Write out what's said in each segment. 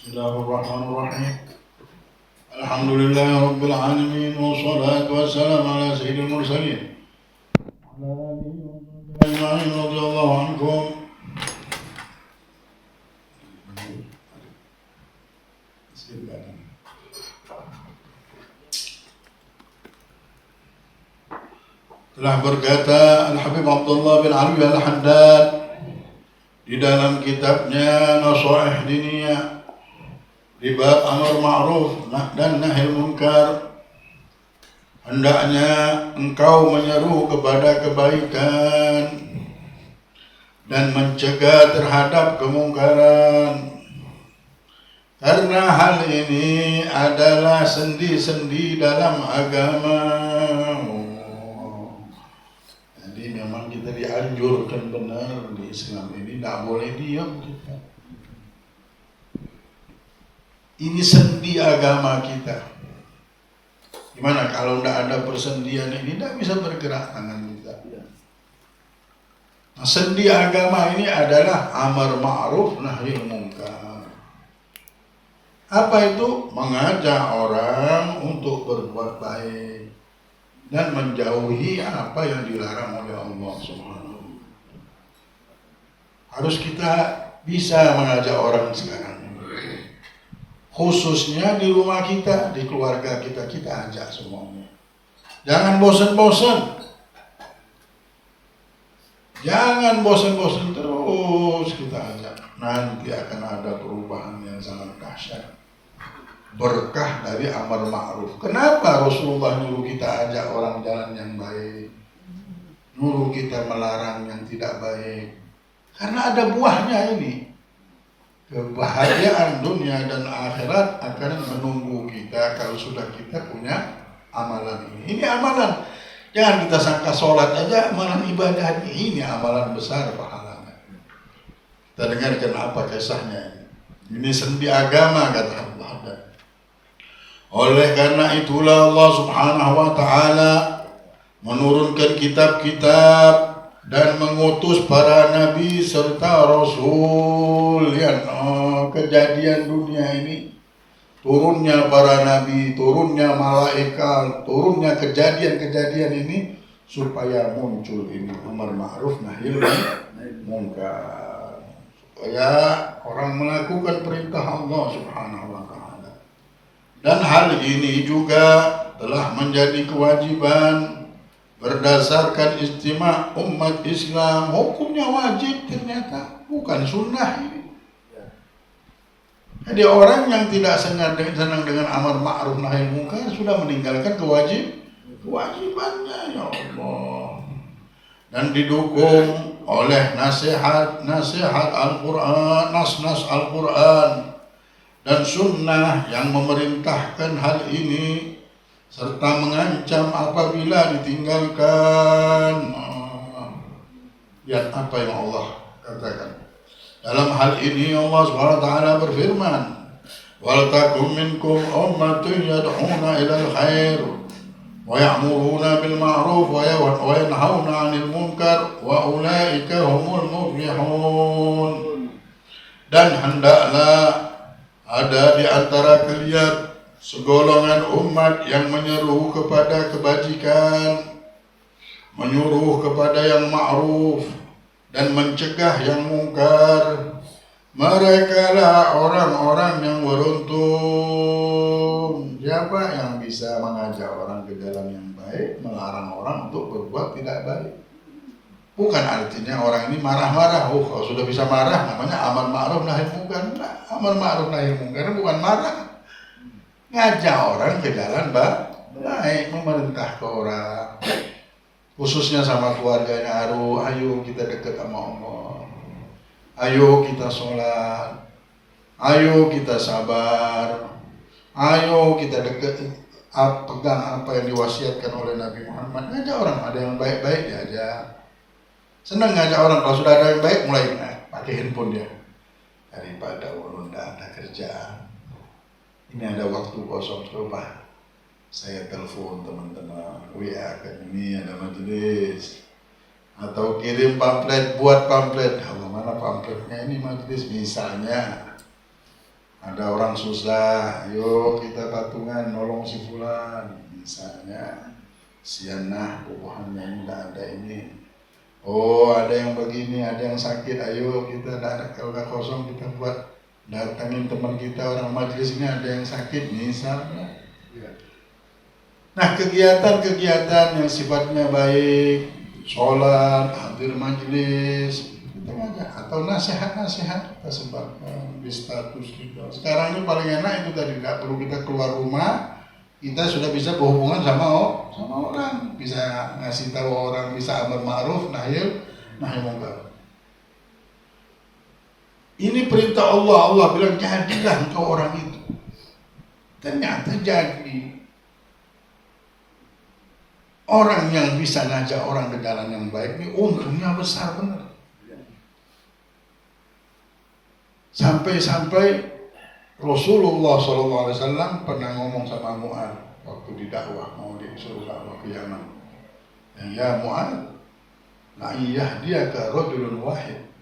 الله الرحمن الرحيم الحمد لله رب العالمين والصلاة والسلام على سيد المرسلين وعلى آله وصحبه أجمعين رضي الله عنكم. Telah berkata Al-Habib Abdullah bin Alwi Al-Haddad di dalam kitabnya Nasaih Diniyah di bab amar ma'ruf dan nahi munkar, hendaknya engkau menyeru kepada kebaikan dan mencegah terhadap kemungkaran, karena hal ini adalah sendi-sendi dalam agama. Jadi memang kita dianjurkan benar di Islam ini, tidak boleh diam kita. Ini sendi agama kita. Gimana kalau tidak ada persendian ini, tidak bisa bergerak tangan kita. Nah, sendi agama ini adalah amar ma'ruf nahi munkar. Apa itu? Mengajak orang untuk berbuat baik dan menjauhi apa yang dilarang oleh Allah Subhanahu. Harus kita bisa mengajak orang sekarang. Khususnya di rumah kita, di keluarga kita, kita ajak semuanya. Jangan bosan-bosan. Jangan bosan-bosan terus kita ajak. Nanti akan ada perubahan yang sangat dahsyat. Berkah dari amar ma'ruf. Kenapa Rasulullah nyuruh kita ajak orang jalan yang baik? Nyuruh kita melarang yang tidak baik. Karena ada buahnya ini. Kebahagiaan dunia dan akhirat akan menunggu kita kalau sudah kita punya amalan ini. Ini amalan. Jangan kita sangka sholat aja amalan ibadah ini amalan besar pahalanya. Kita dengarkan apa kisahnya. Ini sendi agama kata Allah. Oleh karena itulah Allah Subhanahu wa ta'ala menurunkan kitab-kitab dan mengutus para nabi serta rasul. Kejadian dunia ini, turunnya para nabi, turunnya malaikat, turunnya kejadian-kejadian ini supaya muncul ini amar ma'ruf nahi munkar, supaya orang melakukan perintah Allah Subhanahu wa ta'ala. Dan hal ini juga telah menjadi kewajiban berdasarkan ijtima' umat Islam. Hukumnya wajib ternyata, bukan sunnah ini. Jadi orang yang tidak senang dengan amar ma'ruf nahi munkar sudah meninggalkan kewajibannya, ya Allah. Dan didukung oleh nasihat Al-Quran, nas-nas Al-Quran dan sunnah yang memerintahkan hal ini serta mengancam apabila ditinggalkan. Lihat apa yang Allah katakan. Dalam hal ini Allah SWT berfirman, "Wal takum minkum ummatun yad'una ilal khair wa ya'muruna bil ma'ruf wa yanhauna 'anil munkar wa ulaika humul muflihun." Dan hendaklah ada di antara kalian segolongan umat yang menyeru kepada kebajikan, menyuruh kepada yang ma'ruf dan mencegah yang mungkar. Mereka lah orang-orang yang beruntung. Siapa yang bisa mengajak orang ke jalan yang baik, melarang orang untuk berbuat tidak baik? Bukan artinya orang ini marah-marah. Kalau sudah bisa marah namanya amar ma'ruf nahi munkar. Nah, amar ma'ruf nahi munkar bukan marah. Ngajak orang ke jalan baik, memerintah ke orang. Khususnya sama keluarganya, ayo kita dekat sama Allah, ayo kita sholat, ayo kita sabar, ayo kita dekat, pegang apa yang diwasiatkan oleh Nabi Muhammad. Ngajak orang, ada yang baik-baik diajak. Senang ngajak orang, kalau sudah ada yang baik mulai pakai handphone dia. Daripada ulun ada kerjaan, ini ada waktu kosong, coba saya telepon teman-teman, WA kan ini ada majelis, atau kirim pamflet, buat pamflet. Kalau mana pamfletnya ini majelis misalnya, Ada orang susah, ayo kita patungan nolong si fulan. Misalnya, sianah bubuhannya ini tidak ada ini. Oh ada yang begini, ada yang sakit, ayo kita tidak ada kalau kosong kita buat datangin teman kita orang majelis ini ada yang sakit misalnya. Nah kegiatan-kegiatan yang sifatnya baik, sholat, hadir majelis, kita ngajak atau nasihat-nasihat kita sebarkan di status kita. Sekarang ini paling enak itu tadi, tidak perlu kita keluar rumah, kita sudah bisa berhubungan sama orang, bisa ngasih tahu orang, bisa amar ma'ruf, nahi munkar. Ini perintah Allah, Allah bilang jadilah engkau orang itu. Ternyata jadi. Orang yang bisa ngajak orang ke jalan yang baik ini untungnya besar benar. Sampai-sampai Rasulullah SAW pernah ngomong sama Mu'ad waktu didakwah, mau disuruh dakwah ke Yaman. Ya Mu'ad, iya dia ke rajulun wahid.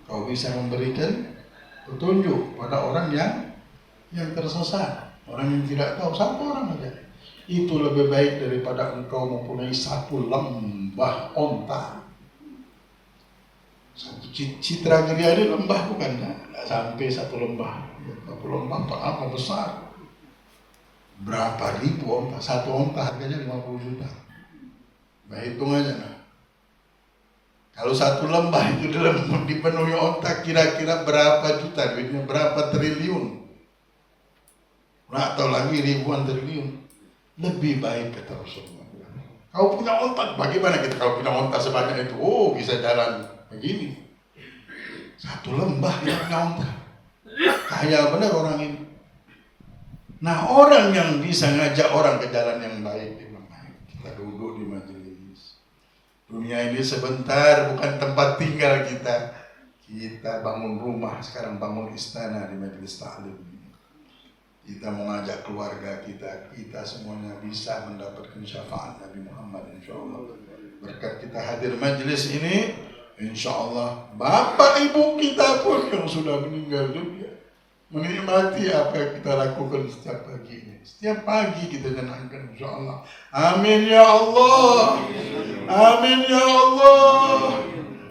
Kau bisa memberikan petunjuk pada orang yang tersesat, orang yang tidak tahu, satu orang aja. Itu lebih baik daripada engkau mempunyai satu lembah onta. Satu Citra Giri ini lembah bukan? Tidak sampai satu lembah. Satu lembah apa besar? Berapa ribu onta? Satu onta harganya 50 juta. Nah hitung aja nah. Kalau satu lembah itu dipenuhi onta kira-kira berapa juta duitnya? Berapa triliun? Nah atau lagi ribuan triliun. Lebih baik kata Rasulullah. Kau punya onta, bagaimana kita kalau punya onta sebanyak itu? Oh bisa jalan begini. Satu lembah kita punya onta. Kaya benar orang ini. Nah orang yang bisa ngajak orang ke jalan yang baik, kita duduk di majelis. Dunia ini sebentar, bukan tempat tinggal kita. Kita bangun rumah, sekarang bangun istana di majelis ta'lim. Kita mengajak keluarga kita semuanya bisa mendapatkan syafaat Nabi Muhammad insyaallah. Berkat kita hadir majelis ini, insyaallah bapak ibu kita pun yang sudah meninggal dunia menikmati apa yang kita lakukan setiap pagi ini. Setiap pagi kita jenangkan insyaallah. Amin ya Allah. Amin ya Allah.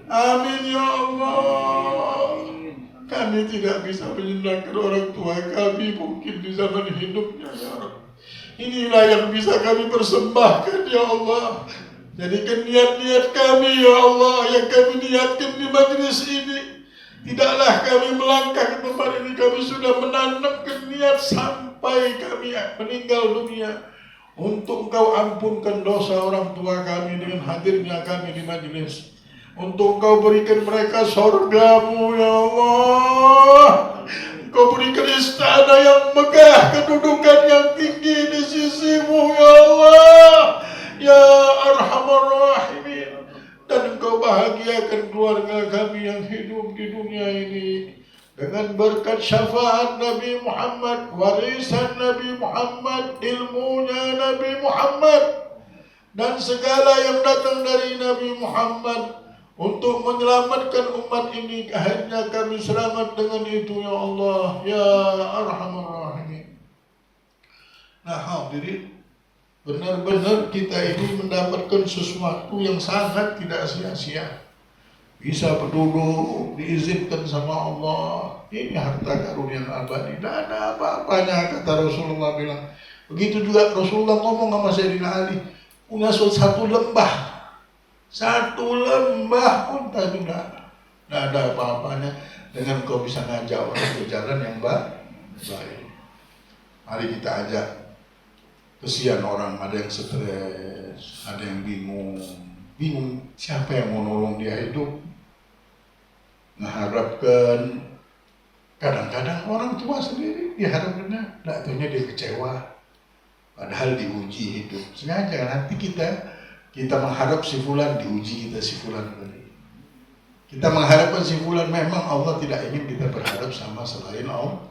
Amin ya Allah. Kami tidak bisa menyenangkan orang tua kami mungkin di zaman hidupnya ya Rabb. Inilah yang bisa kami persembahkan ya Allah. Jadikan niat-niat kami ya Allah yang kami niatkan di majlis ini. Tidaklah kami melangkah ke tempat ini, kami sudah menanamkan niat sampai kami meninggal dunia. Untuk Engkau ampunkan dosa orang tua kami dengan hadirnya kami di majlis. Untuk Engkau berikan mereka surgamu ya Allah. Engkau berikan istana yang megah, kedudukan yang tinggi di sisimu ya Allah. Ya Arhamar Rahimin. Dan Engkau bahagiakan keluarga kami yang hidup di dunia ini dengan berkat syafaat Nabi Muhammad, warisan Nabi Muhammad, ilmunya Nabi Muhammad, dan segala yang datang dari Nabi Muhammad. Untuk menyelamatkan umat ini, akhirnya kami selamat dengan itu ya Allah ya Arhamar Rahimin. Nah hadirin, benar-benar kita ini mendapatkan sesuatu yang sangat tidak sia-sia. Bisa berduduk, diizinkan sama Allah. Ini harta karunia abadi, tidak ada apa-apanya kata Rasulullah bilang. Begitu juga Rasulullah ngomong sama Sayyidina Ali, punya satu lembah. Satu lembah pun tak ada apa-apanya dengan kau bisa ngajak orang ke jalan yang baik. Mari kita ajak. Kesian orang, ada yang stres, ada yang bingung siapa yang mau nolong dia hidup. Mengharapkan, kadang-kadang orang tua sendiri diharapkannya, tidak tahunya dia kecewa. Padahal diuji hidup. Sengaja nanti kita mengharap si fulan, diuji kita si fulan tadi. Kita mengharapkan si fulan, memang Allah tidak ingin kita berharap sama selain Allah.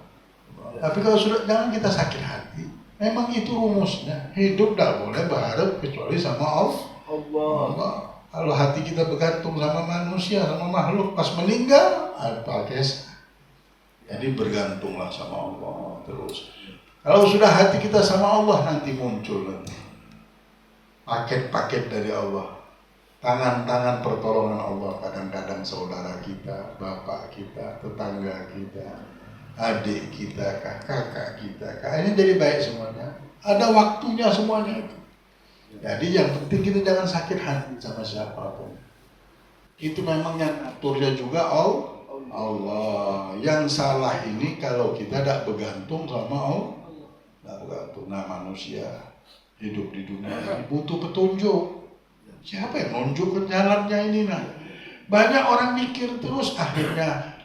Tapi kalau sudah, jangan kita sakit hati. Memang itu rumusnya. Hidup tidak boleh berharap kecuali sama Allah. Kalau hati kita bergantung sama manusia, sama makhluk, pas meninggal, apa kisah? Jadi bergantunglah sama Allah terus. Kalau sudah hati kita sama Allah, nanti muncul paket-paket dari Allah. Tangan-tangan pertolongan Allah. Kadang-kadang saudara kita, bapak kita, tetangga kita, adik kita, kakak kita, kayaknya jadi baik semuanya. Ada waktunya semuanya itu. Jadi yang penting kita jangan sakit hati sama siapapun. Itu memang yang aturnya juga Allah. Yang salah ini kalau kita tidak bergantung sama Allah. Tidak bergantung. Nah, manusia hidup di dunia ini butuh petunjuk. Siapa yang nunjuk ke jalannya ini? Nah, banyak orang mikir terus akhirnya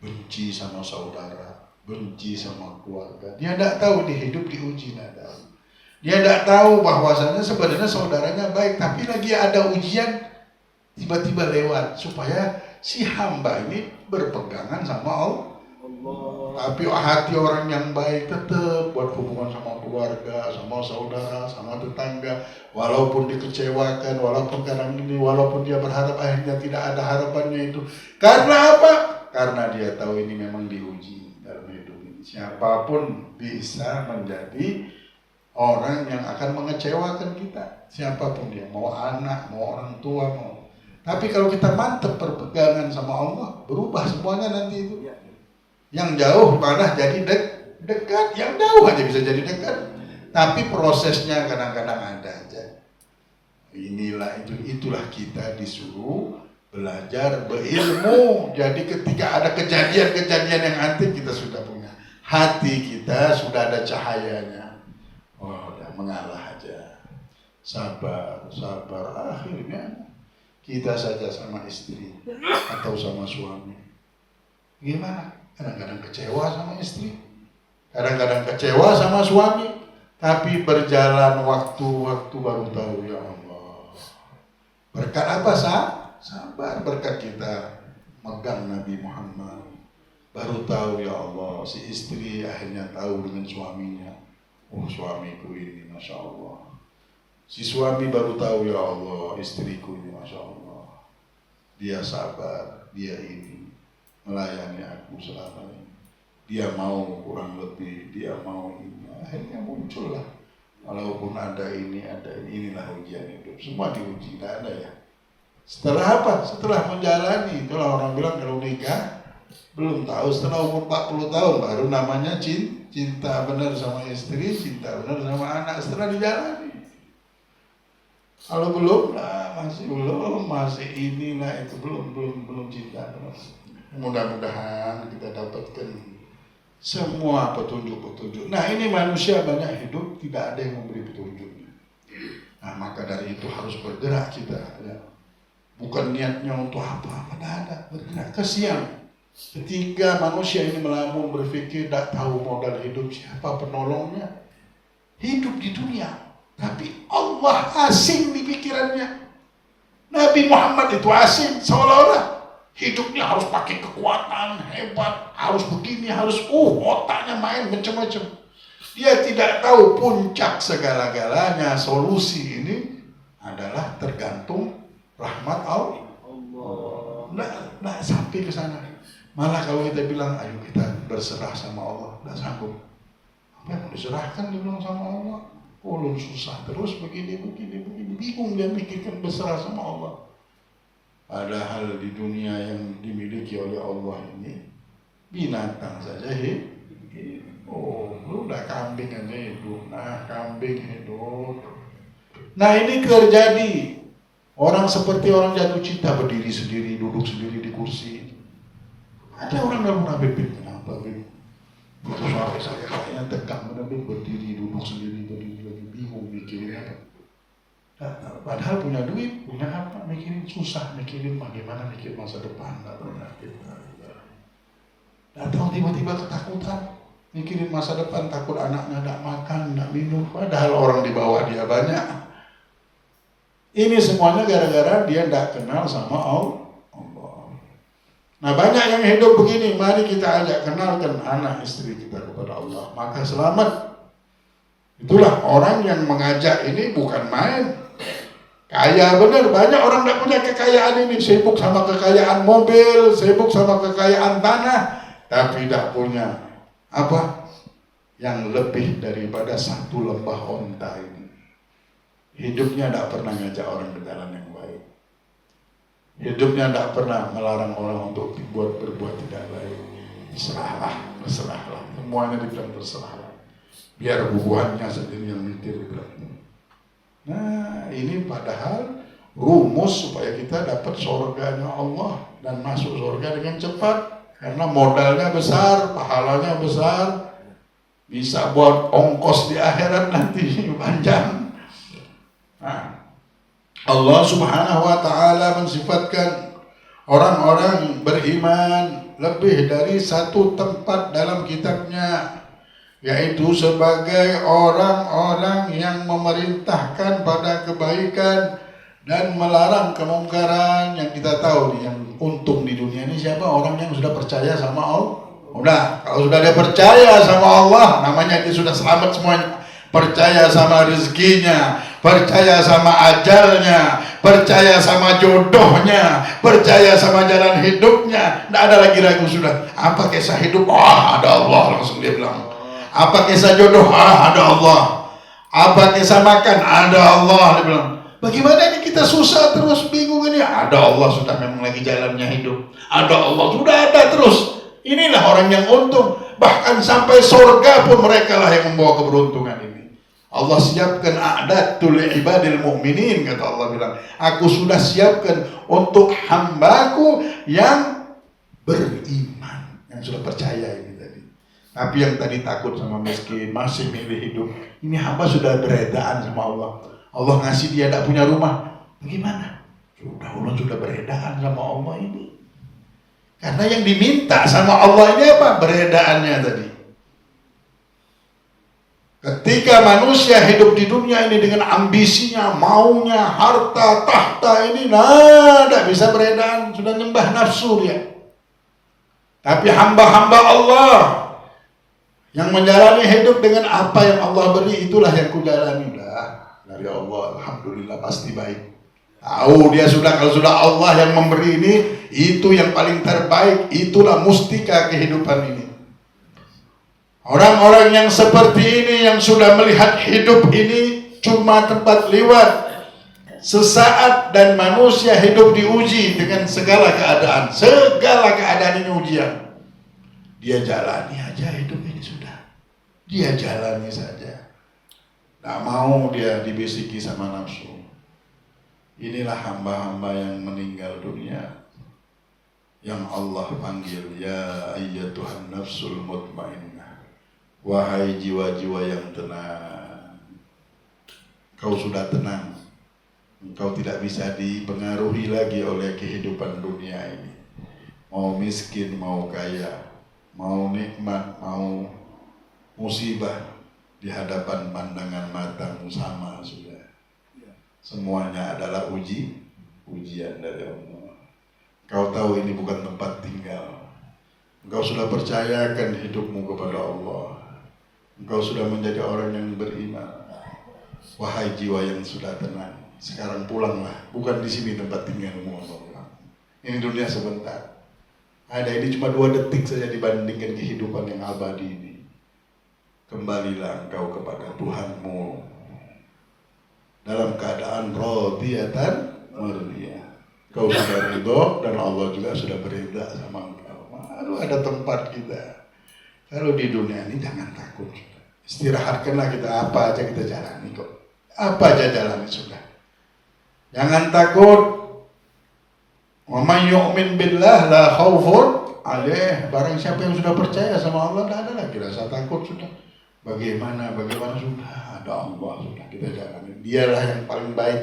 benci sama saudara, benci sama keluarga. Dia tidak tahu dia hidup diuji nada. Dia tidak tahu bahwasanya sebenarnya saudaranya baik, tapi lagi ada ujian tiba-tiba lewat supaya si hamba ini berpegangan sama Allah. Tapi hati orang yang baik tetap buat hubungan sama keluarga, sama saudara, sama tetangga, walaupun dikecewakan, walaupun kadang ini, walaupun dia berharap akhirnya tidak ada harapannya itu. Karena apa? Karena dia tahu ini memang diuji dalam hidup ini. Siapapun bisa menjadi orang yang akan mengecewakan kita, siapapun dia, mau anak, mau orang tua, mau. Tapi kalau kita mantap berpegangan sama Allah, berubah semuanya nanti itu. Yang jauh malah jadi dekat, yang jauh aja bisa jadi dekat. Tapi prosesnya kadang-kadang ada aja. Itulah kita disuruh belajar berilmu. Jadi ketika ada kejadian-kejadian yang nanti kita sudah punya hati, kita sudah ada cahayanya. Oh, udah mengalah aja. Sabar. Akhirnya kita saja sama istri atau sama suami. Gimana? Kadang-kadang kecewa sama istri, kadang-kadang kecewa sama suami, tapi berjalan waktu baru tahu, ya Allah. Berkat apa? Sabar. Berkat kita megang Nabi Muhammad, baru tahu, ya Allah, si istri akhirnya tahu dengan suaminya. Oh, suamiku ini, Masya Allah. Si suami baru tahu, ya Allah, istriku ini, Masya Allah. Dia sabar, dia ini melayani aku selama ini. Dia mau kurang lebih, dia mau ini. Akhirnya muncullah. Walaupun ada ini, inilah ujian hidup. Semua diuji, tidak ada ya. Setelah apa? Setelah menjalani. Itulah orang bilang kalau nikah, belum tahu. Setelah umur 40 tahun baru namanya cinta benar sama istri, cinta benar sama anak. Setelah dijalani. Kalau belum, masih inilah itu belum cinta. Mudah-mudahan kita dapatkan semua petunjuk-petunjuk. Nah, ini manusia banyak hidup tidak ada yang memberi petunjuknya. Nah, maka dari itu harus bergerak kita. Ya. Bukan niatnya untuk apa-apa, tidak ada. Bergerak. Kesian. Ketika manusia ini melamun berpikir tidak tahu modal hidup siapa penolongnya. Hidup di dunia, tapi Allah asing di pikirannya. Nabi Muhammad itu asing, seolah-olah hidupnya harus pakai kekuatan hebat, harus begini, harus otaknya main macam-macam. Dia tidak tahu puncak segala-galanya. Solusi ini adalah tergantung rahmat Allah. Nah, sampai ke sana. Malah kalau kita bilang, ayo kita berserah sama Allah, tidak sanggup. Apa yang mau diserahkan dibilang sama Allah? Ulun susah terus begini, bingung dia mikirkan berserah sama Allah. Padahal di dunia yang dimiliki oleh Allah ini binatang saja hidup. Oh, lu udah kambing aja hidup. Nah, kambing hidup. Nah, ini terjadi. Orang seperti orang jatuh cinta berdiri sendiri, duduk sendiri di kursi. Ada orang yang Nabi kenapa Bin? Itu suara saya kayaknya tegang, Nabi berdiri, duduk sendiri, lagi bingung mikirin apa. Padahal punya duit, punya apa, mikirin susah, mikirin bagaimana, mikir masa depan, datang tiba-tiba ketakutan, mikirin masa depan, takut anaknya tidak makan, tidak minum, padahal orang di bawah dia banyak. Ini semuanya gara-gara dia tidak kenal sama Allah. Nah, banyak yang hidup begini, mari kita ajak kenalkan anak istri kita kepada Allah, maka selamat. Itulah orang yang mengajak ini bukan main. Kaya benar, banyak orang tidak punya kekayaan ini, sibuk sama kekayaan mobil, sibuk sama kekayaan tanah, tapi tidak punya apa yang lebih daripada satu lembah onta ini. Hidupnya tidak pernah ngajak orang ke jalan yang baik. Hidupnya tidak pernah melarang orang untuk berbuat tidak baik. Berserahlah. Semuanya dibilang berserahlah. Biar buahnya sendiri yang nyetir dibilang. Nah, ini padahal rumus supaya kita dapat surganya Allah dan masuk surga dengan cepat. Karena modalnya besar, pahalanya besar, bisa buat ongkos di akhirat nanti panjang. Nah, Allah Subhanahu wa Ta'ala mensifatkan orang-orang beriman lebih dari satu tempat dalam kitabnya, yaitu sebagai orang-orang yang memerintahkan pada kebaikan dan melarang kemungkaran. Yang kita tahu nih, yang untung di dunia ini siapa? Orang yang sudah percaya sama Allah. Udah, kalau sudah dia percaya sama Allah, namanya dia sudah selamat semuanya. Percaya sama rezekinya, percaya sama ajalnya, percaya sama jodohnya, percaya sama jalan hidupnya. Tidak ada lagi ragu sudah. Apa kisah hidup? Ada Allah, langsung dia bilang. Apa kisah jodoh? Ada Allah. Apa kisah makan? Ada Allah, dia bilang. Bagaimana ini kita susah terus bingung ini? Ada Allah, sudah memang lagi jalannya hidup. Ada Allah, sudah ada terus. Inilah orang yang untung. Bahkan sampai surga pun mereka lah yang membawa keberuntungan ini. Allah siapkan a'datul ibadil mu'minin, kata Allah bilang. Aku sudah siapkan untuk hambaku yang beriman, yang sudah percaya ini tadi. Tapi yang tadi takut sama miskin, masih milih hidup. Ini hamba sudah beredaan sama Allah. Allah ngasih dia tidak punya rumah, bagaimana? Sudah, Allah sudah beredaan sama Allah ini. Karena yang diminta sama Allah ini apa? Beredaannya tadi. Ketika manusia hidup di dunia ini dengan ambisinya, maunya, harta, tahta ini, tidak bisa beredaan, sudah nyembah nafsu dia. Tapi hamba-hamba Allah yang menjalani hidup dengan apa yang Allah beri, itulah yang kujalani. Dari Allah, alhamdulillah pasti baik. Tahu dia sudah, kalau sudah Allah yang memberi ini, itu yang paling terbaik, itulah mustika kehidupan ini. Orang-orang yang seperti ini, yang sudah melihat hidup ini cuma tempat lewat sesaat, dan manusia hidup diuji dengan segala keadaan. Segala keadaan ini ujian. Dia jalani aja hidup ini sudah. Dia jalani saja. Tak mau dia dibisiki sama nafsu. Inilah hamba-hamba yang meninggal dunia, yang Allah panggil, ya ayyatuhan nafsul mutmainnah, wahai jiwa-jiwa yang tenang. Kau sudah tenang, engkau tidak bisa dipengaruhi lagi oleh kehidupan dunia ini. Mau miskin, mau kaya, mau nikmat, mau musibah, di hadapan pandangan matamu sama sudah. Semuanya adalah ujian dari Allah. Kau tahu ini bukan tempat tinggal. Engkau sudah percayakan hidupmu kepada Allah. Engkau sudah menjadi orang yang beriman. Wahai jiwa yang sudah tenang, sekarang pulanglah. Bukan di sini tempat tinggalmu. Ini dunia sebentar. Ada ini cuma 2 detik saja dibandingkan kehidupan yang abadi ini. Kembalilah engkau kepada Tuhanmu dalam keadaan radiyatan mardiyah. Kau sudah ridho dan Allah juga sudah beridha sama engkau. Lalu ada tempat kita. Kalau di dunia ini jangan takut. Istirahatkanlah kita, apa aja kita jalani kok. Apa aja jalani sudah. Jangan takut. Wa may yu'min billah la khaufun alaih. Barang siapa yang sudah percaya sama Allah, tidak ada lagi rasa takut sudah. Bagaimana sudah ada Allah, sudah kita jalani. Dialah yang paling baik,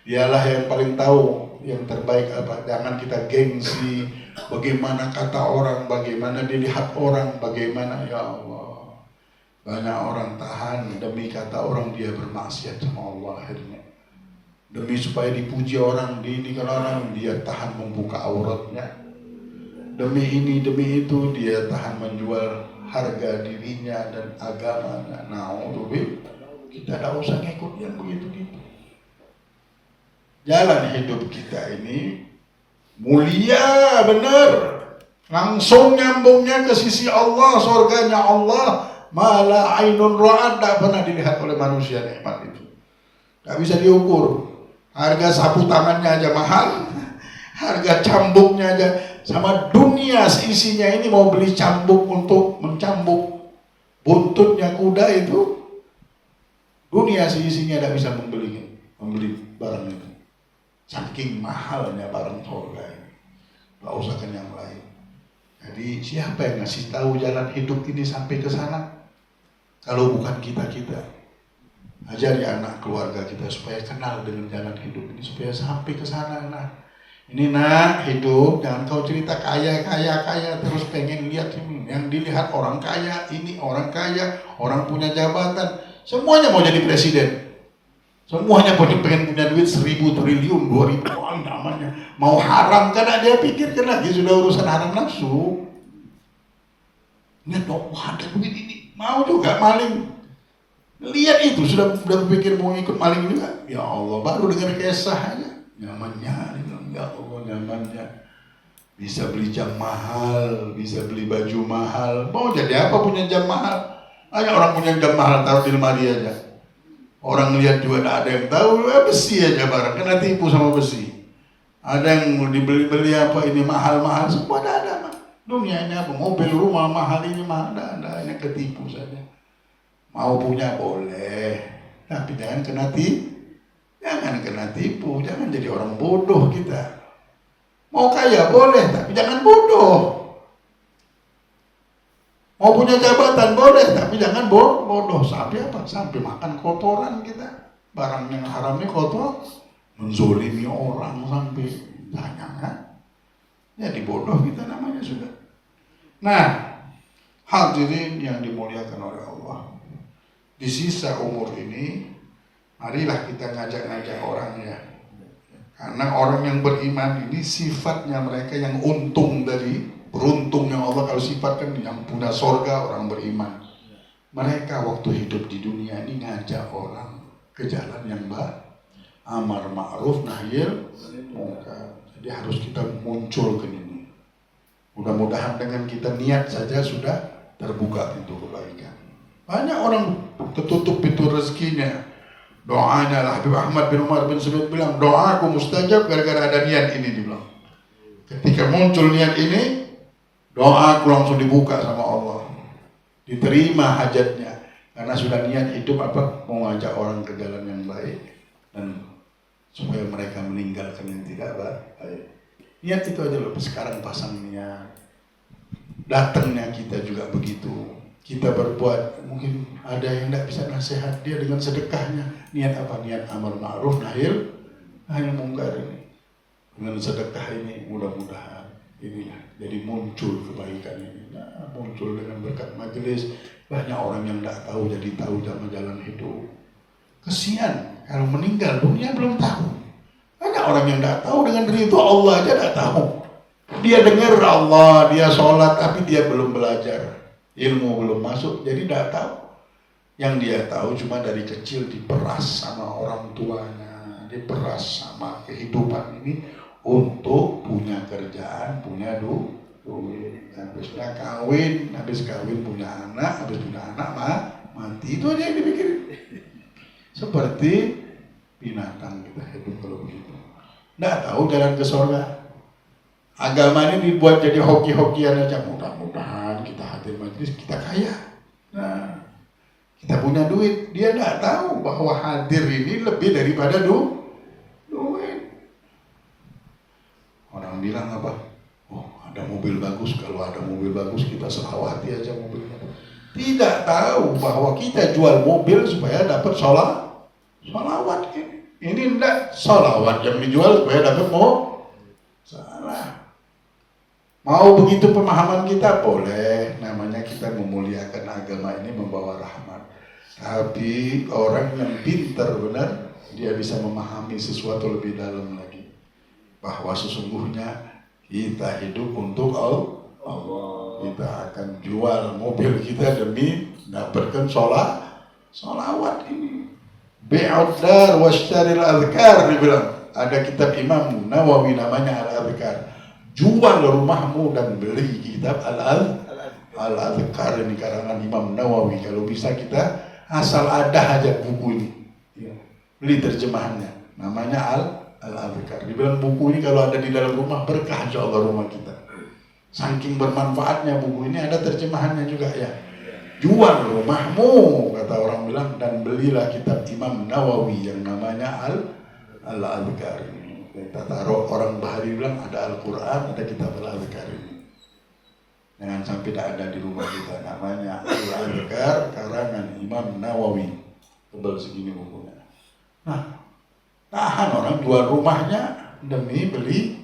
dialah yang paling tahu yang terbaik apa. Jangan kita gengsi, bagaimana kata orang, bagaimana dilihat orang, bagaimana, ya Allah. Banyak orang tahan demi kata orang, dia bermaksiat sama Allah akhirnya. Demi supaya dipuji orang, diinikan orang, dia tahan membuka auratnya. Demi ini, demi itu, dia tahan menjual harga dirinya dan agamanya. Na'udzubillah, kita tidak usah ngikut yang begitu-gitu. Jalan hidup kita ini mulia benar, Langsung nyambungnya ke sisi Allah, surganya Allah. Mala ainun ra'at, tak pernah dilihat oleh manusia nikmat itu. Tak bisa diukur. Harga sapu tangannya aja mahal, harga cambuknya aja. Sama dunia seisinya ini mau beli cambuk untuk mencambuk buntutnya kuda itu, dunia seisinya tidak bisa membeli barang itu. Saking mahalnya barang surga ini. Tak usahkan yang lain. Jadi siapa yang ngasih tahu jalan hidup ini sampai ke sana? Kalau bukan kita-kita. Ajari anak keluarga kita supaya kenal dengan jalan hidup ini, supaya sampai ke sana. Nah, ini nak hidup, jangan kau cerita kaya terus pengen lihat ini. Yang dilihat orang kaya, ini orang kaya, orang punya jabatan, semuanya mau jadi presiden. Semuanya pengen punya duit 1.000 triliun, 2.000 namanya. Mau haram karena dia pikirkan lagi sudah urusan haram nafsu. Lihat dong, ada duit ini, mau juga maling. Lihat itu sudah berpikir mau ikut maling juga. Ya Allah, baru dengar kisah aja. Nyamannya, ya Allah nyamannya. Bisa beli jam mahal, bisa beli baju mahal. Mau jadi apa punya jam mahal? Hanya orang punya jam mahal taruh di lemari aja. Orang lihat juga tidak ada yang tahu, besi aja barang, kena tipu sama besi. Ada yang dibeli-beli apa ini mahal-mahal, semua ada. Dunia ini apa? Mobil, rumah mahal ini mahal, ada, ini ketipu saja. Mau punya boleh, tapi jangan kena tipu, jangan jadi orang bodoh kita. Mau kaya boleh, tapi jangan bodoh. Mau punya jabatan boleh, tapi jangan bodoh. Sampai apa? Sampai makan kotoran kita. Barang yang haramnya kotor, menzolimi orang sampai jangan. Jadi bodoh kita namanya sudah. Nah, hadirin yang dimuliakan oleh Allah. Di sisa umur ini, marilah kita ngajak-ngajak orangnya. Karena orang yang beriman ini sifatnya mereka yang untung dari beruntung yang Allah kalau sifatkan yang punya surga orang beriman. Mereka waktu hidup di dunia ini ngajak orang ke jalan yang baik, amar ma'ruf nahi munkar. Jadi harus kita muncul ke ini. Mudah-mudahan dengan kita niat saja sudah terbuka pintu kebaikan. Banyak orang tertutup pintu rezekinya. Doanya lah Habib Ahmad bin Umar bin Said bilang, doaku mustajab gara-gara ada niat ini, dibilang. Ketika muncul niat ini, doaku langsung dibuka sama Allah. Diterima hajatnya. Karena sudah niat hidup apa? Mau ngajak orang ke jalan yang baik. Dan supaya mereka meninggalkan yang tidak baik. Niat itu aja loh, sekarang pasang niat. Datangnya kita juga begitu. Kita berbuat, mungkin ada yang tidak bisa nasihat dia dengan sedekahnya. Niat apa? Niat amar ma'ruf nahi munkar ini. Dengan sedekah ini mudah-mudahan inilah jadi muncul kebaikan ini. Nah, muncul dengan berkat majelis. Banyak orang yang tidak tahu jadi tahu jalan hidup. Kesian kalau meninggal dunia belum tahu. Banyak orang yang tidak tahu dengan ridho Allah aja tidak tahu. Dia dengar Allah, dia sholat tapi dia belum belajar. Ilmu belum masuk, jadi tidak tahu. Yang dia tahu cuma dari kecil diperas sama orang tuanya, diperas sama kehidupan ini untuk punya kerjaan, punya duit. Habis kawin punya anak, mati. Itu aja yang dipikirin. Seperti binatang kita hidup kalau begitu. Tidak tahu jalan ke surga. Agama ini dibuat jadi hoki-hokian aja. Mudah-mudahan kita hadir majelis, kita kaya. Nah, kita punya duit. Dia tidak tahu bahwa hadir ini lebih daripada duit. Orang bilang apa? Oh, ada mobil bagus. Kalau ada mobil bagus, kita selawati aja mobilnya. Tidak tahu bahwa kita jual mobil supaya dapat sholawat. Ini tidak sholawat yang dijual supaya dapat salah. Mau begitu pemahaman kita boleh, namanya kita memuliakan agama ini membawa rahmat. Tapi orang yang pintar benar, dia bisa memahami sesuatu lebih dalam lagi. Bahwa sesungguhnya kita hidup untuk Allah. Kita akan jual mobil kita demi dapatkan sholawat ini. Bi'ud dar washtaril azkar, dibilang. Ada kitab Imam Nawawi namanya Al-Azkar. jual rumahmu dan beli kitab Al-Adhkar ini karangan Imam Nawawi. Kalau bisa kita asal ada aja buku ini, beli terjemahannya, namanya Al-Adhkar. Dibilang buku ini kalau ada di dalam rumah berkah insya Allah rumah kita. Saking bermanfaatnya buku ini, ada terjemahannya juga ya. Jual rumahmu, kata orang bilang, dan belilah kitab Imam Nawawi yang namanya Al-Adhkar. Kita taruh, orang Bahari bilang ada Al-Quran, ada kitab Al-Adhkar ini. Jangan sampai tidak ada di rumah kita. Namanya Al-Adhkar karangan Imam Nawawi. Tebal segini bukunya. Nah, tahan orang jual rumahnya demi beli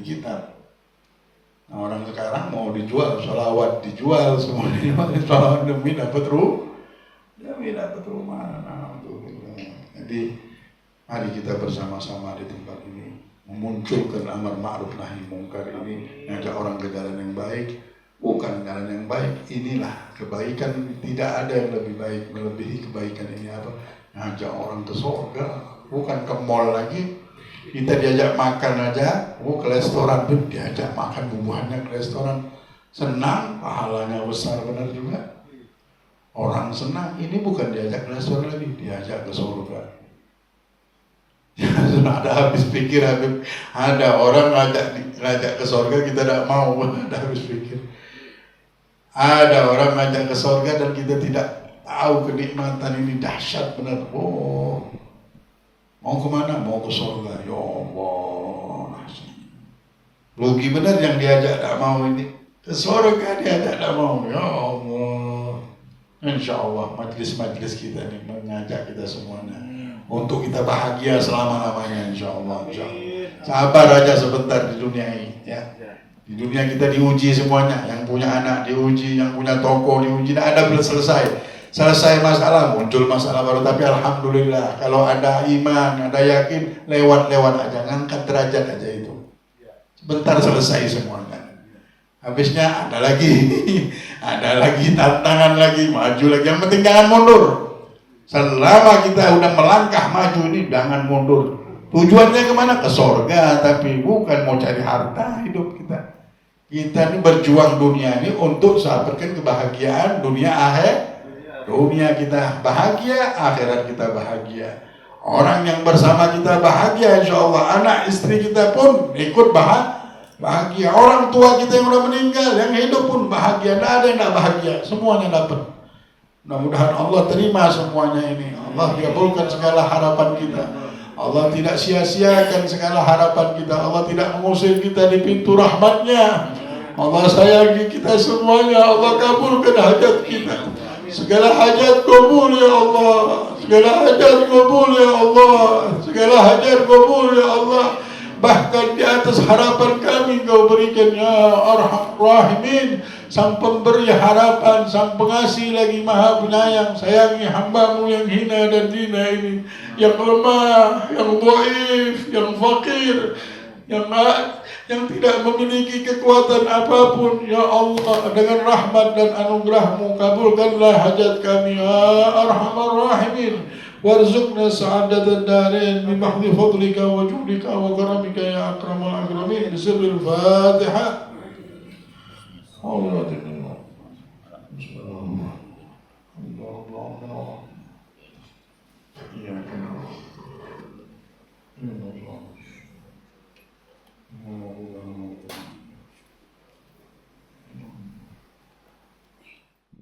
kitab. Nah, orang sekarang mau dijual, sholawat dijual, semua dijual, sholawat demi dapat rumah. Nah, jadi mari kita bersama-sama di tempat ini memunculkan amar ma'ruf nahi mungkar ini, ngajak orang ke jalan yang baik, bukan jalan yang baik. Inilah kebaikan, tidak ada yang lebih baik melebihi kebaikan ini apa? Ngajak orang ke surga, bukan ke mall lagi. Kita diajak makan aja, ke restoran pun diajak makan, bubuhannya ke restoran, senang, pahalanya besar benar juga. Orang senang, ini bukan diajak ke restoran lagi, diajak ke surga. Ya, sudah ada habis pikir, ada orang ngajak ke surga kita tidak mau, ada habis pikir. Ada orang ngajak ke surga dan kita tidak tahu kenikmatan ini dahsyat benar. Oh, mau kemana? Mau ke surga. Ya Allah, rugi benar yang diajak tidak mau ini. Ke surga diajak tidak mau. Ya Allah, insya Allah majlis-majlis kita ini mengajak kita semuanya untuk kita bahagia selama-lamanya, insya Allah. Sabar aja sebentar di dunia ini, ya. Di dunia kita diuji semuanya, yang punya anak diuji, yang punya toko diuji, tidak ada belum selesai masalah, muncul masalah baru. Tapi alhamdulillah, kalau ada iman, ada yakin, lewat aja, ngangkat derajat aja itu. Sebentar selesai semuanya. Habisnya ada lagi, ada lagi tantangan lagi, maju lagi. Yang penting jangan mundur. Selama kita udah melangkah maju ini, jangan mundur. Tujuannya kemana? Ke surga, tapi bukan mau cari harta hidup kita. Kita ini berjuang dunia ini untuk mendapatkan kebahagiaan dunia akhir. Dunia kita bahagia, akhirat kita bahagia. Orang yang bersama kita bahagia, insya Allah. Anak istri kita pun ikut bahagia. Orang tua kita yang udah meninggal, yang hidup pun bahagia. Tidak ada yang tidak bahagia, semuanya dapat. Mudah-mudahan Allah terima semuanya ini. Allah kabulkan segala harapan kita. Allah tidak sia-siakan segala harapan kita. Allah tidak mengusir kita di pintu rahmatnya. Allah sayangi kita semuanya. Allah kabulkan hajat kita. Segala hajat kabul ya Allah. Segala hajat kabul ya Allah. Segala hajat kabul ya Allah. Bahkan di atas harapan kami Kau berikan ya Arhamar Rahimin. Sang pemberi harapan, sang pengasih lagi maha penyayang. Sayangi hamba-Mu yang hina dan dina ini, yang lemah, yang dhaif, yang fakir, yang tidak memiliki kekuatan apapun. Ya Allah, dengan rahmat dan anugerah-Mu kabulkanlah hajat kami ya Arhamar Rahimin. Warzuqna sa'adat ad-darain bi mahdhi fadlika wa judika wa karamika ya akramal akramin. Bismillahil Fatihah. Allah